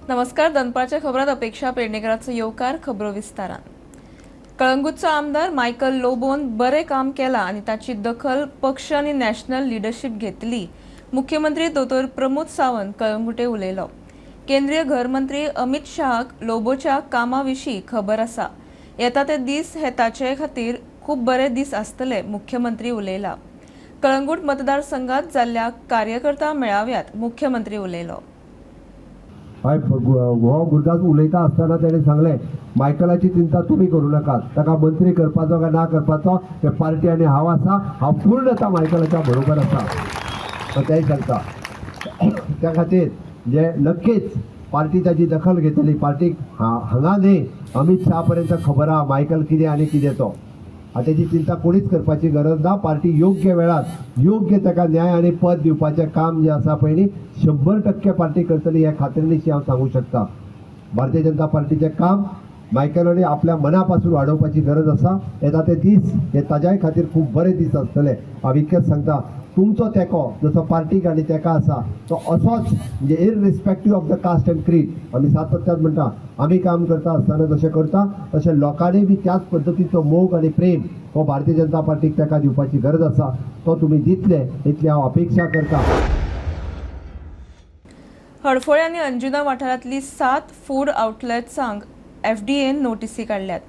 नमस्कार. दनपारच्या खबरात अपेक्षा पेडणेकरांचो येवकार. खबरो विस्तारान. कळंगूटचो आमदार मायकल लोबोन बरे काम केला आणि ताची दखल पक्ष आणि नॅशनल लिडरशिप घेतली. मुख्यमंत्री दोतोर प्रमोद सावंत कळंगुटे उलयलो. केंद्रीय घर मंत्री अमित शाहाक लोबोच्या कामाविशीं खबर आसा. येता ते दीस हे ताचे खातीर खूब बरे दीस आसतले, मुख्यमंत्री उलयला. कळंगूट मतदारसंघात जाल्ल्या कार्यकर्ता मेळाव्यात मुख्यमंत्री उलयलो. हो गुरदास उलयता आसतना ताणें सांगलें मायकलाची चिंता तुमी करूं नाकात, ताका मंत्री करपाचो काय ना करपाचो ते पार्टी आनी हांव आसा, हांव पूर्णता मायकलाच्या बरोबर आसा तेंय सांगता. त्या खातीर जे नक्कीच पार्टी ताची दखल घेतली. पार्टीक हांगा न्ही अमित शाह पर्यंत खबर आहा मायकल कितें आनी कितें तो. ताची चिंता कोणीच करपाची गरज ना. पार्टी योग्य वेळार योग्य ताका न्याय आनी पद दिवपाचें काम जें आसा पळय न्ही 100% पार्टी करतली ह्या खात्रीनिशी हांव सांगूं शकता. भारतीय जनता पार्टीचें काम मायकलांनी आपल्या मना पासून वाडोवपाची गरज आसा. येता ते दीस हे ताज्याय खातीर खूब बरे दीस आसतले. हांव इतकेंच सांगता, तुमचो तेंको जसो पार्टीक आनी तेका आसा तो असोच म्हणजे इररिस्पेक्टीव ऑफ द कास्ट एंड क्रीड आमी सातत्यान म्हणटा आमी काम करता आसतना जशें करता तशें लोकांनी बी त्याच पद्दतीचो मोग आनी प्रेम हो भारतीय जनता पार्टीक तेका दिवपाची गरज आसा. तो तुमी दितले इतली हांव अपेक्षा करता. हडफळे आणि अंजुना वाठारांतली 7 फूड आउटलेट्सांक एफडीएन नोटीसी काढल्यात.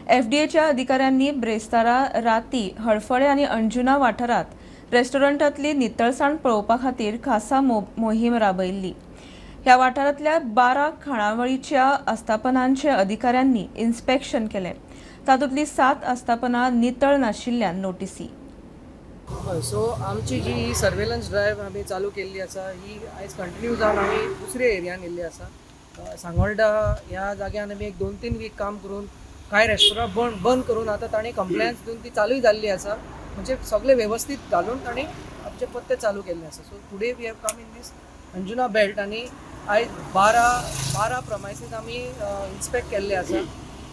एफडीएच्या अधिकाऱ्यांनी ब्रेस्तारा राती हडफळे आणि अंजुना वाठारात रेस्टॉरंटांतली नितळसाण पळोवपा खातीर खासा मोहीम राबयिल्ली. ह्या वाठारांतल्या 12 खाणावळीच्या आस्थापनांचे अधिकाऱ्यांनी इन्स्पेक्शन केले. तातूंतली 7 आस्थापनां नितळ नाशिल्ल्यान नोटीसी. सो आमची जी सर्वेलन्स ड्रायव्ह आमी चालू केल्ली आसा ही आयज कंटिन्यू जावन आमी दुसऱ्या एरियान येयल्ली आसा. सांगोळडा ह्या जाग्यान आमी एक 2-3 वीक काम करून कांय रेस्टॉरंट बंद करून आतां ताणें कंप्लायन्स दिवन ती चालूय जाल्ली आसा. म्हणजे सगळे व्यवस्थीत घालून ताणें आमचे पत्ते चालू केल्ले आसा. So today we have come in this Anjuna belt आनी आयज 12 प्रमायसीस आमी इन्स्पेक्ट केल्ले आसा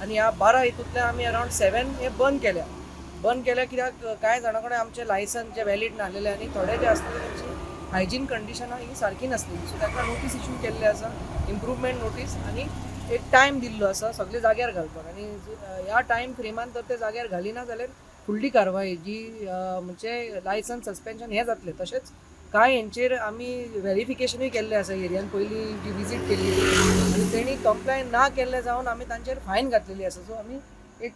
आनी ह्या 12 हितूंतले आमी अरावंड 7 हे बंद केल्या कित्याक कांय जाणां कडेन आमचे लायसन्स जे वॅलीड नासलेले आनी थोडे जे आसलेले तांची हायजीन कंडिशनां ही सारकी नासलेली. सो ताका नोटीस इश्यू केल्ले आसा, इम्प्रूवमेंट नोटीस, आनी एक टायम दिल्लो आसा सगळे जाग्यार घालपाक. आनी ह्या टायम फ्रेमान तर ते जाग्यार घालिना जाल्यार फुडली कारवाई जी म्हणजे लायसन्स सस्पेन्शन हे जातले. तशेंच कांय हेंचेर आमी व्हेरिफिकेशनूय केल्लें आसा एरियान. पयलीं जी विजीट केल्ली आनी तेणी कंप्लाय ना केल्ले जावन आमी तांचेर फायन घातलेली आसा. सो आमी एक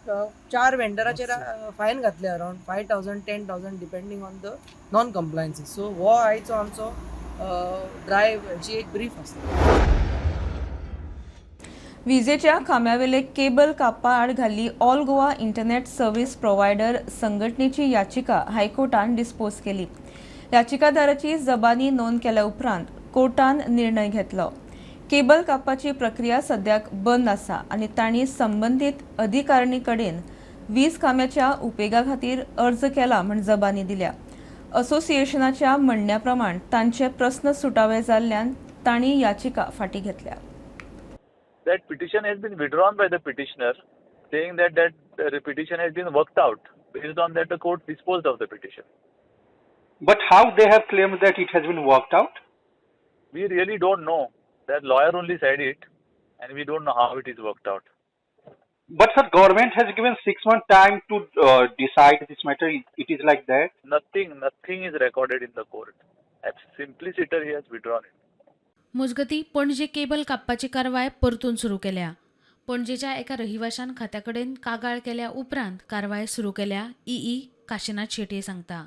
4 वेंडराचेर फायन घातले around 5,000 10,000 depending on the non compliances. So हो आयचो आमचो ड्रायव्ह जी एक ब्रीफ आसता. विजेच्या खांब्यावेले केबल कापपा आड घाल्ली all Goa internet service provider संघटनेची याचिका हायकोर्टान डिस्पोज केली. याचिकादाराची जबानी नोंद केल्या उपरांत कोर्टान निर्णय घेतलो. केबल कापपाची प्रक्रिया सद्याक बंद आसा आनी तांणी संबंदीत अधिकारिणी कडेन वीज खांब्याच्या उपेगा खातीर अर्ज केला म्हण जबानी दिल्या. असोसिएशनाच्या म्हणण्या प्रमाण तांचे प्रस्न सुटावे जाल्ल्यान तांणी याचिका फाटीं घेतल्या. That petition has been withdrawn by the petitioner, saying that petition has been worked out. Based on that, the court disposed of the petition. But how they have claimed that it has been worked out? We really don't know. That lawyer only said it, and we don't know how it is worked out. But sir, government has given 6 months time to decide this matter. It is like that. Nothing is recorded in the court. Simpliciter he has withdrawn it. मुजगती पणजे cable कापपाची कारवाय परतून सुरू केल्या. पणजेच्या एका रहिवाशान खात्याकडेन कागाळ केल्या उपरांत कारवाय सुरू केल्या. ई काशीनाथ शेटये सांगता.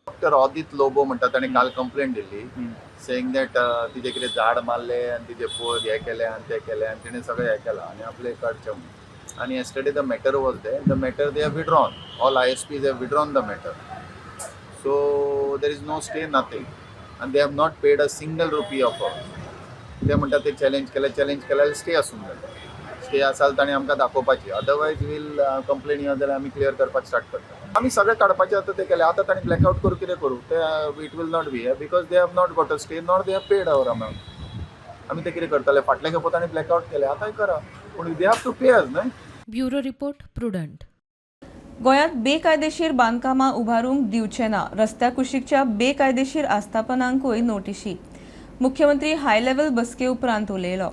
डॉक्टर ऑदित लोबो म्हणटा ताणें काल कंप्लेंट दिल्ली सेईंग दॅट तिजे कितें झाड मारले आनी तिजे पोळ हे केले आनी ते केले आनी तिणें सगळें हें केलां आनी आपलें काडचें म्हणून. आनी yesterday the matter was the matter they have withdrawn. All ISPs have withdrawn the matter. So there is no stay nothing आनी they have not paid a single rupee of ते म्हणटा ते चॅलेंज केल्यार स्टे आसूंक जाय. Stay आसा जाल्यार ताणें आमकां दाखोवपाची. अदरवायज वील कंप्लेन येवं जाल्यार आमी क्लियर करपाक स्टार्ट करता. आमी सगळें काडपाचें आतां ते केलें. आतां ताणें ब्लॅकआउट करूं कितें करूं ते it will not be because they have not got a stay not they have paid our amount. आमी ते कितें करतले. फाटल्या खेपो ताणें ब्लॅकआउट केलें आतांय करा पूण दे हॅव टू पे अस न्हय. Bureau report prudent. गोंयांत बेकायदेशीर बांदकामां उबारूंक दिवचे ना. रस्त्या कुशीकच्या बेकायदेशीर आस्थापनांकूय नोटीशी. मुख्यमंत्री हाय लेव्हल बसके उपरांत उलयलो.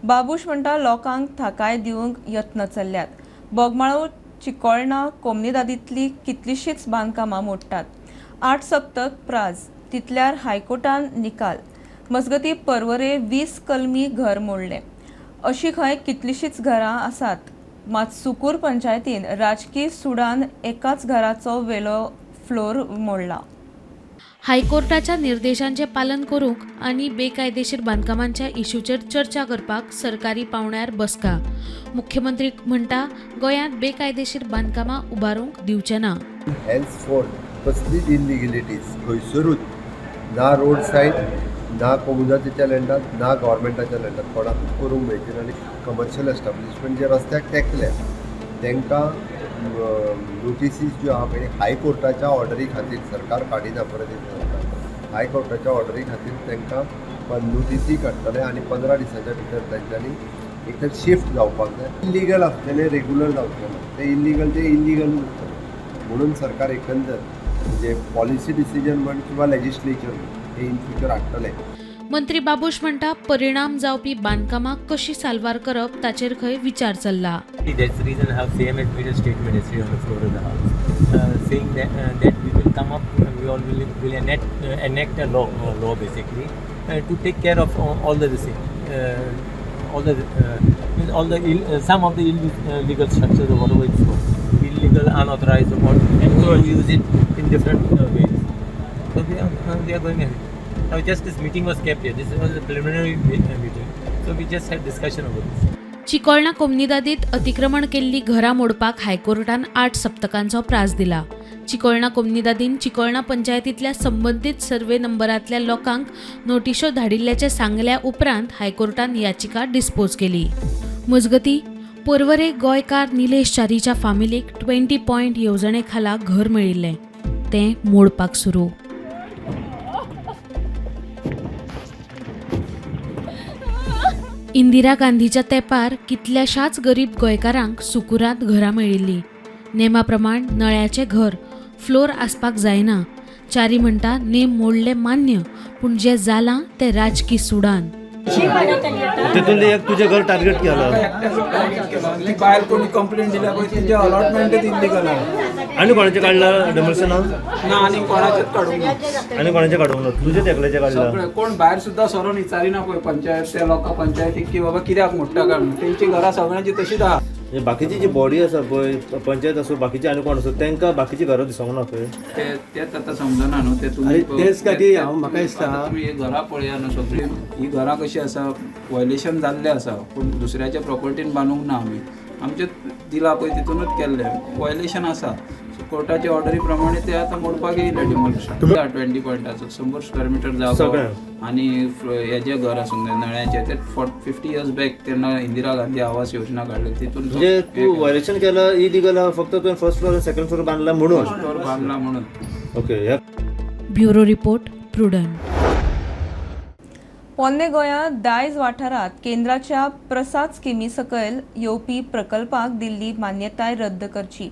बाबूश म्हणटा लोकांक थाकाय दिवंक यत्न चल्ल्यात. बोगमाळो चिकोळणा कोमनीदादींतली कितलींशींच बांदकामां मोडटात. 8 सप्तक प्राज तितल्यार हायकोर्टान निकाल. मजगती परवरे 20 कलमी घर मोडले. अशी खंय कितलींशींच घरां आसात. मात सुकूर पंचायतीन राजकी सुडान एकाच घराचो वेलो फ्लोर मोडला. हायकोर्टाच्या निर्देशांचे पालन करूंक आनी बेकायदेशीर बांदकामांच्या इश्यूचेर चर्चा करपाक सरकारी पावंड्यार बसका. मुख्यमंत्री म्हणटा गोंयांत बेकायदेशीर बांदकामां उबारूंक दिवचे ना. हेन्सफोर्थ कसलीच इलिगलिटीज खंयसरूच ना रोड सायड ना कोमुनातीच्या लँडात ना गव्हर्मेंटाच्या लँडात कोणाकूच करूंक मेळची. आनी कमर्शियल एस्टाब्लिशमेंट जे रस्त्याक तेंकल्या तांकां नोटिसीस ज्यो आहा पळय हायकोर्टाच्या ऑर्डरी खातीर सरकार काडिना परत हायकोर्टाच्या ऑर्डरी खातीर तांकां नोटिसी काडटले आनी 15 दिसांच्या भितर तांच्यांनी एक तर शिफ्ट जावपाक जाय. इलिगल आसतलें रेग्युलर जावचें ना. ते इलिगलूच आसतलें म्हणून सरकार एकंदर म्हणजे पॉलिसी डिसिजन म्हण किंवा लेजिस्लेचर हे इन फ्युचर हाडटले. मंत्री बाबूश म्हणटा परिणाम जावपी बांदकामां कशी साल्वार करप ताचेर खंय विचार चल्ला. That's the reason I have same as made a statement yesterday on the floor of the house, saying that we will come up, we all will enact a law basically to take care of all the some of the illegal structures or whatever it's called, illegal, unauthorized, and so use it in different ways. So they are going ahead. Now just this meeting was kept here. This was a preliminary meeting. So we just had discussion over this. Chicolna कोमनीदादीत अतिक्रमण केल्ली घरां मोडपाक हायकोर्टान 8 सप्तकांचो प्रास दिला. चिकोळणा कोमनीदादीन चिकोळणा पंचायतींतल्या संबंदीत सर्वे नंबरांतल्या लोकांक नोटिशो धाडिल्ल्याचे सांगल्या उपरांत हायकोर्टान याचिका डिस्पोज केली. मजगती परवरे गोंयकार निलेश च्यारीच्या फामिलीक 20 पॉयंट येवजणे खाला घर मेळिल्लें. तें मोडपाक सुरू. इंदिरा गांधीच्या तेंपार कितल्याशाच गरीब गोंयकारांक सुकुरात घरां मेळिल्लीं. नेमा प्रमाण नळ्याचें घर फ्लोर आसपाक जायना. च्यारी म्हणटा नेम मोडले मान्य, पूण जें जालां तें राजकी सुडान. तितून एक तुझे घर टार्गेट केलं बाहेर कोणी कंप्लेंट दिल्या पळय तुझे अलॉटमेंट इल्लीगल आणि कोणाचे काढलं डेमोलिशन ना आणि कोणाचेच काढूंक ना आणि कोणाचे काढूंक ना तुझेच एकल्याचे काढलं. कोण भायर सुद्धा सरोन विचारिना पळय पंचायत त्या लोकां पंचायतीक की बाबा कित्याक मोडटा काय म्हणून. तेंची घरां सगळ्यांची तशीच आहा. बाकीची जी बॉडी आसा पळय पंचायत आसूं बाकीचे आनी कोण आसूं तांकां बाकीची घरां दिसोंक ना पळय. तेच आतां समजना न्हू. ते तुमी तेच खातीर हांव म्हाका दिसता तुमी घरां पळया न्हू सगळीं. ही घरां कशी आसा वायलेशन जाल्लें आसा पूण दुसऱ्याच्या प्रॉपर्टीन बांदूंक ना आमी. आमचे दिला पळय तितूनच केल्लें वायलेशन आसा. कोर्टाच्या ऑर्डरी प्रमाणे ते आतां मोडपाक येयले डिमोलिशन. 20 पॉयंटाचो 100 स्क्वेअर मिटर जागो आनी हेजें घर आसूंक जाय नळ्याचें. ते 50 इयर्स बॅक तेन्ना इंदिरा गांधी आवास योजना काडली तितून म्हणजे तूं वायलेशन केलं इलिगल फक्त तुवें फर्स्ट फ्लोर सेकंड फ्लोर बांदला म्हणून. फर्स्ट फ्लोर बांदला म्हणून. ओके. Bureau report Prudent. पोन्ने गोंयांत दायज वाठारांत केंद्राच्या प्रसाद स्किमी सकयल येवपी प्रकल्पाक दिल्ली मान्यताय रद्द करची.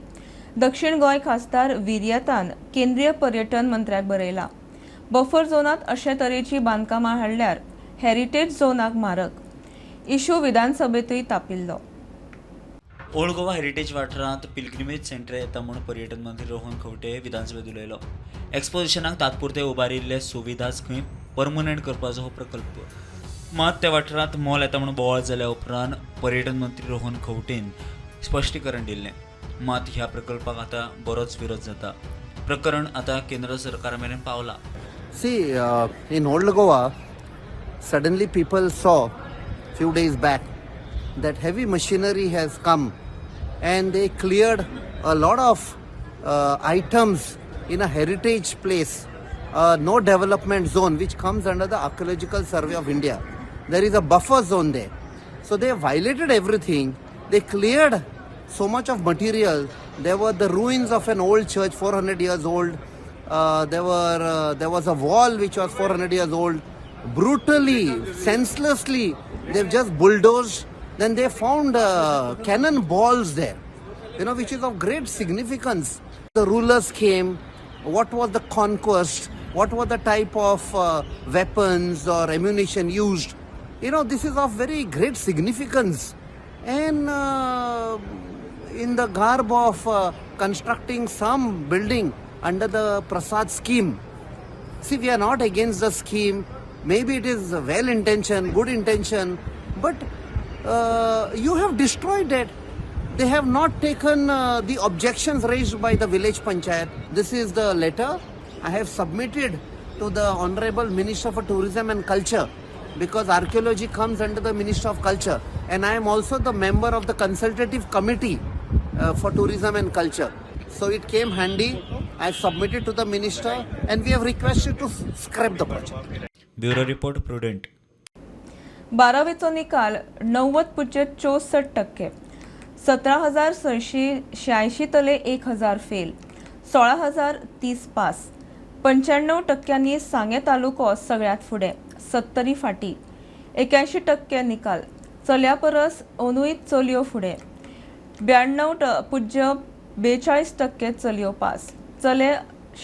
दक्षिण गोंय खासदार विर्यतान केंद्रीय पर्यटन मंत्र्याक बरयला. बफर झोनांत अशे तरेची बांदकामां हाडल्यार हेरिटेज झोनाक मारक. इश्यू विधानसभेतूय तापिल्लो. ओल्ड गोवा हेरिटेज वाठारांत पिलग्रिमेज सेंटर येता म्हूण पर्यटन मंत्री रोहन खंवटे विधानसभेत उलयलो. एक्सपोजिशनाक तात्पुरते उबारिल्ले सुविधाच खंय परमनंट करपाचो हो प्रकल्प. मात त्या वाठारांत मोल येता म्हूण बोवाळ जाल्या उपरांत पर्यटन मंत्री रोहन खंवटेन स्पश्टीकरण दिल्लें. मात ह्या प्रकल्पाक आतां बरोच विरोध जाता. प्रकरण आतां केंद्र सरकारा मेरेन पावला. See, in Old Goa, suddenly people saw few days back that heavy machinery has come and they cleared a lot of items in a heritage place, no development zone which comes under the Archaeological Survey of India. There is a buffer zone there. So they violated everything. They cleared so much of material. There were the ruins of an old church 400 years old. There was a wall which was 400 years old. Brutally, senselessly, they've just bulldozed. Then they found cannonballs there, which is of great significance. The rulers came. What was the conquest? What was the type of weapons or ammunition used? this is of very great significance. And in the garb of constructing some building under the Prasad scheme, see, we are not against the scheme. Maybe it is well intention, good intention, but you have destroyed it. They have not taken the objections raised by the village panchayat. This is the letter I have submitted to the Honorable Minister for Tourism and Culture, because archaeology comes under the Minister of Culture, and I am also the member of the consultative committee for tourism and culture. So it came handy. I submitted to the minister, and we have requested to scrap the project. Bureau report Prudent. 12वीचो निकाल 90.64%, 17,686 तले 1,000 fail, 16,030 pass, 95% सांगे तालुको सगळ्यात फुडें, 70 फाटी, 81% निकाल, चल्या परस अंदूय चलयो फुडें, 92.42% चलयो पास, चले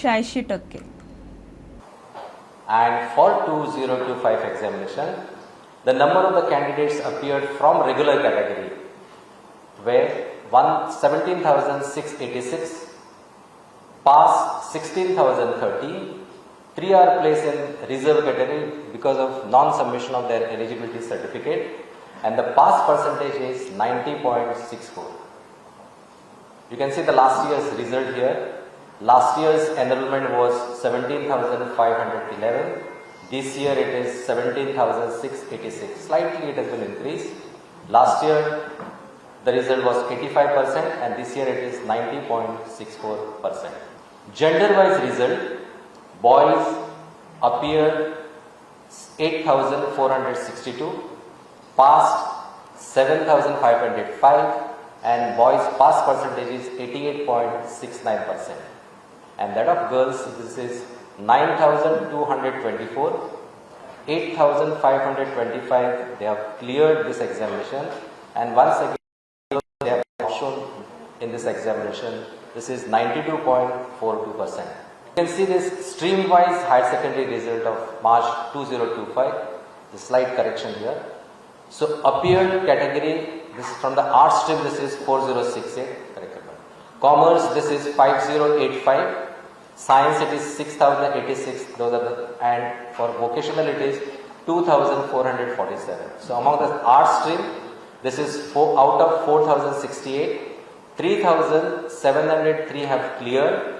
86%. And for 2025 examination, the number of the candidates appeared from regular category were 17,686, pass 16,030, 3 are placed in reserve category because of non-submission of their eligibility certificate, and the pass percentage is 90.64. You can see the last year's result here. Last year's enrollment was 17,511. This year it is 17,686. Slightly it has been increased. Last year the result was 85% and this year it is 90.64%. Gender-wise result, boys appeared 8,462, passed 7,505, and boys pass percentage is 88.69%. And that of girls, this is 9,224, 8,525 they have cleared this examination, and once again they have shown in this examination, this is 92.42%. You can see this stream-wise higher secondary result of March 2025, the slight correction here. So appeared category, this is from the art stream, this is 4068, correctable. Commerce, this is 5085. Science, it is 6086, those are the, and for vocational it is 2447. So among the art stream, this is out of 4068, 3703 have cleared,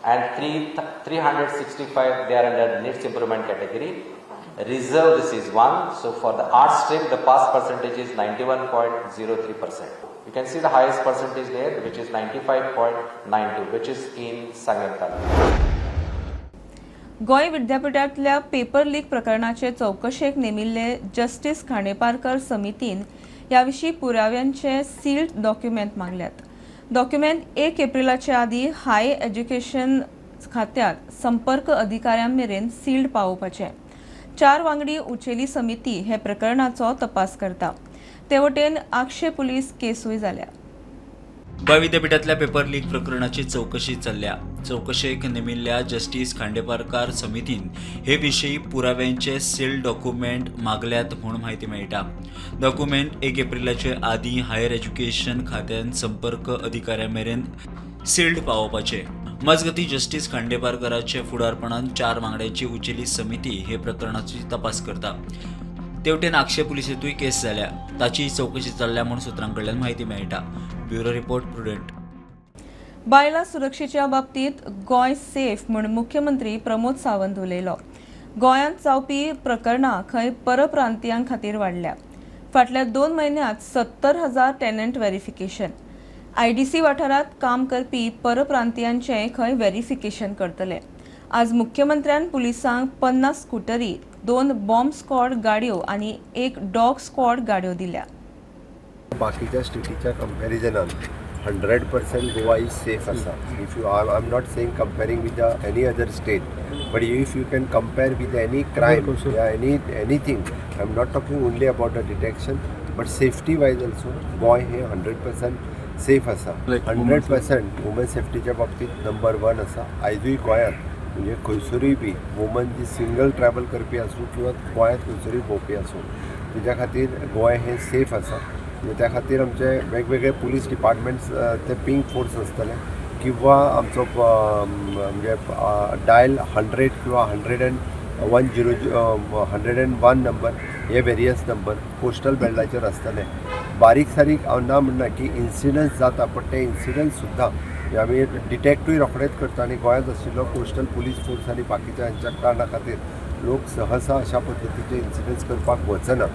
and 365 they are under needs improvement category. Reserve, this is 1. So for the art stream, the pass percentage is 91.03%. You can see the highest percentage there, which is 95.92, which is in Sangam Taluk. Goa विद्यापीठांतल्या paper leak प्रकरणाचे चौकशेक नेमिल्ले justice Khandeparkar समितीन ह्या विशीं पुराव्यांचे sealed document मागल्यात. Document 1 एप्रिलाचे आदीं हाय education खात्याक संपर्क अधिकाऱ्यां मेरेन sealed पावोवपाचे. 4 वांगडी उचेली समिती हे प्रकरणाचो तपास करता. ते वटेन आक्षे पुलीस केसूय जाल्या. गोंय विद्यापीठातल्या पेपर लीक प्रकरणाची चौकशी चल्ल्या. चौकशेक नेमिल्ल्या जस्टीस खांडेपारकार समितीन हे विशीं पुराव्यांचे सील्ड डॉक्युमेंट मागल्यात म्हूण म्हायती मेळटा. डॉक्युमेंट 1 एप्रिलाचे आदीं हायर एज्युकेशन खात्यान संपर्क अधिकाऱ्यां मेरेन सील्ड पावोवपाचे. मजगतीं जस्टीस खांडेपारकाराचे फुडारपणान 4 वांगड्यांची उचेली समिती हे प्रकरणाची तपास करता. तेवटेन आक्षे पुलिसेंतूय केस जाल्या. ताची चौकशी चल्ल्या म्हूण सुत्रां कडल्यान म्हायती मेळटा. Bureau report prudent. बायलां सुरक्षेच्या बाबतींत गोंय सेफ म्हूण मुख्यमंत्री प्रमोद सावंत उलयलो. गोंयांत जावपी प्रकरणां खंय परप्रांतीयां खातीर वाडल्या. फाटल्या 2 म्हयन्यांत 70,000 टेनंट व्हेरिफिकेशन. आयडीसी वाठारांत काम करपी परप्रांतीयांचें खंय व्हेरिफिकेशन करतले. आज मुख्यमंत्र्यान पुलिसांक 50 स्कुटरी, 2 बॉम्ब स्क्वॉड गाडयो आनी 1 डॉग स्क्वॉड गाडयो दिल्या. बाकीच्या स्टेटीच्या कंपॅरिजनान 100% गोवा इज सेफ आसा. If you I am not saying comparing with any other state, but if you can compare with any crime या anything, I am not talking only about the detection, but safety wise also Goem हे 100% safe आसा. 100% woman सेफ्टीच्या बाबतींत number 1 आसा. आयजूय गोंयांत म्हणजे खंयसरूय बी woman जी single travel करपी आसूं किंवा गोंयांत खंयसरूय भोंवपी आसूं, तुज्या खातीर गोंय हें सेफ आसा. त्या खातीर आमचे वेगवेगळे पुलीस डिपार्टमेंट्स ते पिंक फोर्स आसतले किंवा आमचो म्हणजे डायल 100 किंवा 101 नंबर हे वेरियस नंबर पोस्टल बेल्टाचेर आसतले. बारीक सारीक हांव ना म्हणना की इन्सिडंट्स जाता, पण ते इन्सिडंट्स सुद्दां आमी डिटेक्टूय रोखडेच करता आनी गोंयांत आशिल्लो पोस्टल पुलीस फोर्स आनी बाकीच्या हांच्या कारणां खातीर लोक सहसा अशा पद्दतीचे इन्सिडंट्स करपाक वचना.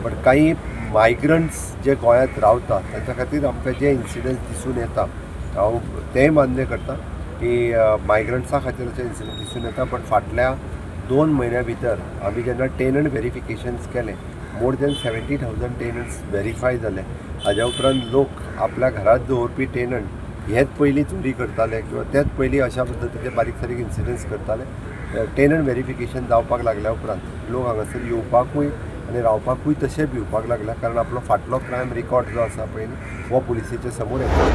पण काही मायग्रंट्स जे गोंयांत रावता तांच्या खातीर आमकां जे इन्सिडंट्स दिसून येता हांव तेंय मान्य करता की मायग्रंट्सां खातीर अशे इन्सिडंट दिसून येता. पण फाटल्या 2 म्हयन्या भितर आमी जेन्ना टेनंट व्हेरिफिकेशन्स केले, मोर दॅन 70,000 टेनंट्स व्हेरीफाय जाले. हाज्या उपरांत लोक आपल्या घरांत दवरपी टेनंट हेच पयलीं चोरी करताले किंवा तेच पयलीं अशा पद्दतीचे बारीक सारीक इन्सिडंट्स करताले. टेनंट व्हेरिफिकेशन जावपाक लागल्या उपरांत लोक हांगासर येवपाकूय आनी रावपाकूय तशे भिवपाक लागल्या, कारण आपलो फाटलो क्रायम रिकॉर्ड जो आसा पळय हो पुलिसेच्या समोर येता.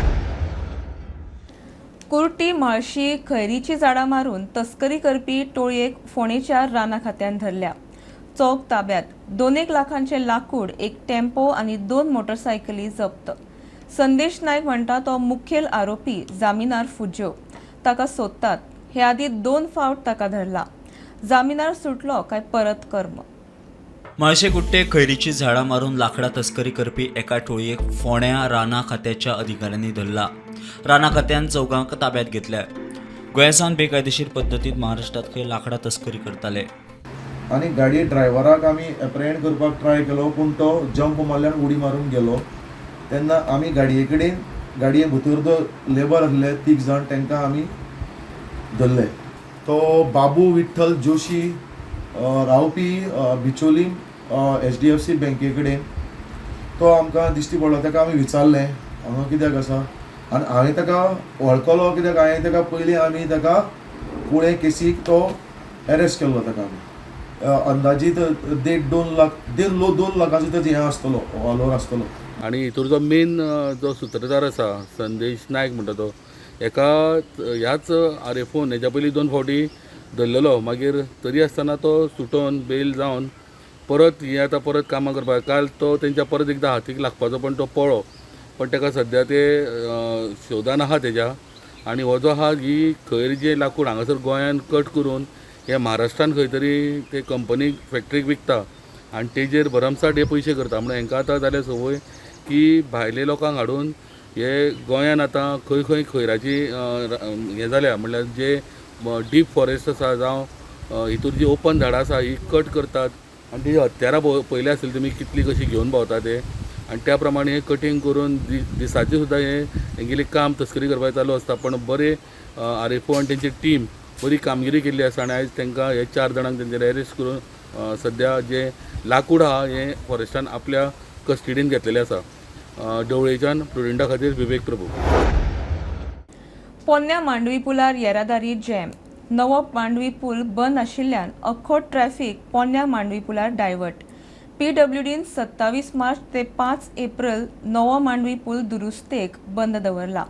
कुर्टी म्हाळशी खैरीची झाडां मारून तस्करी करपी टोळयेक फोणेच्या राना खात्यान धरल्या. चौक ताब्यात. 2 लाखांचे लाकूड, एक टेम्पो आनी 2 मोटरसायकली जप्त. संदेश नायक म्हणटा तो मुखेल आरोपी जामिनार फुज्यो. ताका सोदतात. हे आदी 2 फावट ताका धरला. जामिनार सुटलो काय परत कर्म. म्हाळशे कुट्टे खैरीची झाडां मारून लांकडां तस्करी करपी एका टोळयेक फोंड्या राना खात्याच्या अधिकाऱ्यांनी धरला. राना खात्यान चौगांक ताब्यात घेतल्या. गोंयासावन बेकायदेशीर पद्दतीन महाराष्ट्रात खंय लांकडां तस्करी करताले. आनी गाडी ड्रायव्हराक आमी एप्रेहेंड करपाक ट्राय केलो, पूण तो जंप मारल्यान उडी मारून गेलो. तेन्ना आमी गाडये भितर जो लेबर आसले 3 जाण तांकां आमी धरले. तो बाबू विठ्ठल जोशी रावपी बिचोली HDFC बँके कडेन तो आमकां दिश्टी पडलो. ताका आमी विचारलें हांगा कित्याक आसा, आनी हांवें ताका वळखलो कित्याक हांवें ताका पयलीं आमी ताका पुणे केसीक तो अरेस्ट केल्लो. ताका आमी अंदाजीत 2 लाखाचो तेजो हें आसतलो, वालोर आसतलो. आनी हितूर मेन जो सुत्रधार आसा संदेश नायक म्हणटा तो, एका ह्याच आरेफोन हेज्या पयलीं 2 फावटी धरलेलो. मागीर तरी आसतना तो सुटोन बेल जावन परत कामां करपाक काल तो तेंच्या परत एकदां हातीक लागपाचो, पण तो पळो. पण ताका सद्या ते शोधान आहा तेज्या. आनी हो जो आहा ही खैर जे लाकूड हांगासर गोंयान कट करून हे महाराष्ट्रान खंय तरी ते कंपनीक फॅक्टरीक विकता आनी तेजेर भरमसाट हे पयशे करता. म्हणून हांकां आतां जाल्या संवय की भायले लोकांक हाडून हे गोंयान आतां खंय खंय खैराची हें जाल्या, म्हणल्यार जे डीप फॉरेस्ट आसा जावं हितूर जी ओपन झाडां आसा ही कट करतात आनी तेजी हत्यारां पयले आसतली तुमी कितली कशी घेवन भोंवता ते. आनी त्या प्रमाणे हे कटींग करून दिसाचें सुद्दां हेंगेलें काम तस्करी करपाक चालू आसता. पण बरे आरेफो आनी तेंची टीम बरी कामगिरी केल्ली आसा आनी आयज तांकां हे 4 जाणांक तेंचेर अरेस्ट करून सद्या जे लाकूड आहा हे फॉरेस्टान आपल्या कस्टडीन घेतलेलें आसा. डवळेच्यान प्रुडेंटा खातीर विवेक प्रभू. पोन्न्या मांडवी पुलार येरादारी जॅम. नवो मांडवी पूल बंद आशिल्ल्यान अख्खो ट्रॅफिक पोन्न्या मांडवी पुलार डायवर्ट. PWDन 27 मार्च ते 5 एप्रिल नवो मांडवी पूल दुरुस्तेक बंद दवरला.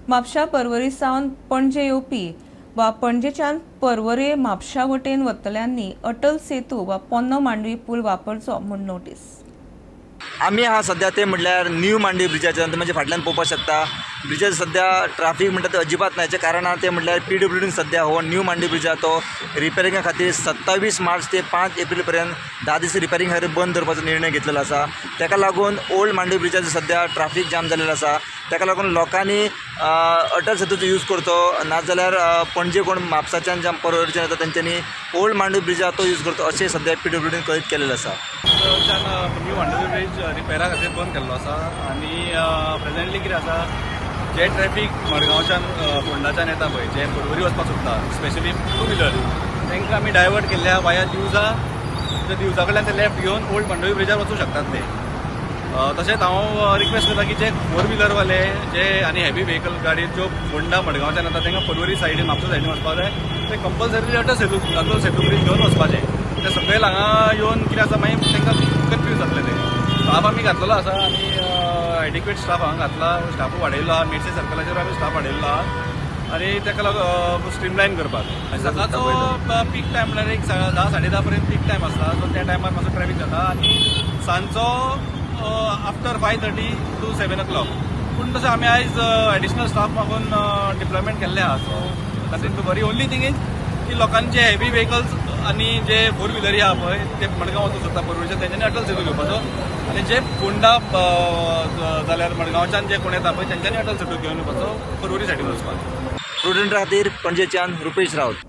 म्हापशा पर्वरी सावन पणजे येवपी वा पणजेच्यान पर्वरे म्हापशा वटेन वतल्यांनी अटल सेतू वा पोन्नो मांडवी पूल वापरचो म्हूण नोटीस. आमी आहा सद्या ते म्हणल्यार न्यू मांडवी ब्रिजाचेर, म्हणजे फाटल्यान पळोवपाक शकता ब्रिजेर सद्या ट्राफीक म्हणटा ते अजिबात ना. हेचे कारण ते म्हणल्यार PWDन सद्या हो न्यू मांडवी ब्रिज आहा तो रिपेरिंगा खातीर 27 मार्च ते 5 एप्रिल पर्यंत 10 दीस रिपेरिंग खातीर बंद दवरपाचो निर्णय घेतलेलो आसा. ताका लागून ओल्ड मांडवी ब्रिजाचेर सद्या ट्राफीक जाम जाल्लेलो आसा. ताका लागून लोकांनी अटल सेतूचो यूज करचो, नाजाल्यार पणजे कोण म्हापसाच्यान जावं पर्वरीच्यान येता तेंच्यांनी ओल्ड मांडवी ब्रिज आहा तो यूज करचो अशें सद्या PWDन कळीत केलेलें आसा. न्यू मांडवी ब्रिज रिपेरा खातीर बंद केल्लो आसा आनी प्रेजेंटली कितें आसा जे ट्रॅफिक मडगांवच्यान फोंडाच्यान येता पळय जे पर्वरी वचपाक सोदता स्पेशली 2 व्हिलर तांकां आमी डायवर्ट केल्ल्या वाया दिवजा कडल्यान ते लेफ्ट घेवन ओल्ड मांडवी ब्रिजार वचूंक शकतात ते. तशेंच हांव रिक्वेस्ट करता की जे 4 व्हिलरवाले जे आनी हेवी व्हेकल गाडी ज्यो फोंडा मडगांवच्यान येता तांकां पर्वरी सायडीन म्हापसा सायडीन वचपाक जाय. ते कंपल्सरी अटल सेतू ब्रिज घेवन वचपाचें. ते सकयल हांगा येवन कितें आसा मागीर तांकां कन्फ्यूज जातले ते. स्टाफ आमी घातलेलो आसा आनी एडिक्वेट स्टाफ हांगा घातला. स्टाफूय वाडयल्लो आहा. मेडसे सर्कलाचेर आमी स्टाफ वाडयल्लो आहा आनी ताका लागून स्ट्रीमलायन करपाक. सकाळचो पीक टायम म्हणल्यार एक 10-10:30 पर्यंत पीक टायम आसता. सो त्या टायमार मातसो ट्रॅफिक जाता आनी सांजचो आफ्टर 5:30 to 7 o'clock. पूण तशें आमी आयज एडिशनल स्टाफ मागून डिप्लॉयमेंट केल्ले आहा. So that is the very only thing is की लोकांचे हेवी व्हेकल्स आनी जे 4 व्हिलरी आहा पळय ते मडगांव वचूंक सोदता परवरीचे तेंच्यांनी अटल सेतू घेवपाचो आनी जे फोंडा जाल्यार मडगांवच्यान जे कोण येता पळय तेंच्यांनी अटल सेतू घेवन येवपाचो परवरी सायडीन वचपाक. प्रुडंट खातीर पणजेच्यान रुपेश रावत.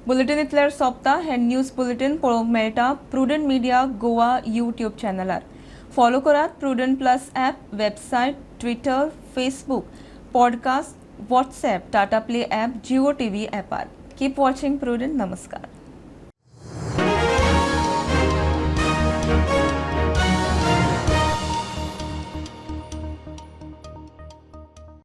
बुलेटिन इतल्यार सोंपता. हे न्यूज बुलेटिन पळोवंक मेळटा प्रुडंट मिडिया गोवा यूट्यूब चॅनलार. फॉलो करात Prudent plus app, website, Twitter, Facebook, podcast, WhatsApp, Tata Play app, Jio TV ॲपार. Keep watching Prudent. नमस्कार.